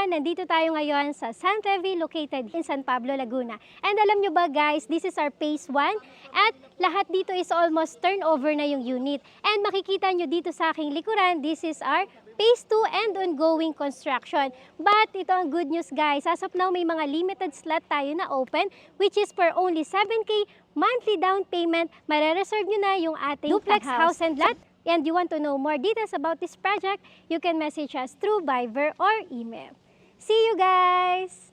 everyone! Nandito tayo ngayon sa San Trevi located in San Pablo, Laguna. And alam nyo ba guys, this is our phase 1 at lahat dito is almost turnover na yung unit. And makikita nyo dito sa aking likuran, this is our phase 2 and ongoing construction. But ito ang good news guys, as of now may mga limited slot tayo na open which is for only 7K monthly down payment. Mare-reserve nyo na yung ating duplex house and lot. And you want to know more details about this project, you can message us through Viber or email. See you guys!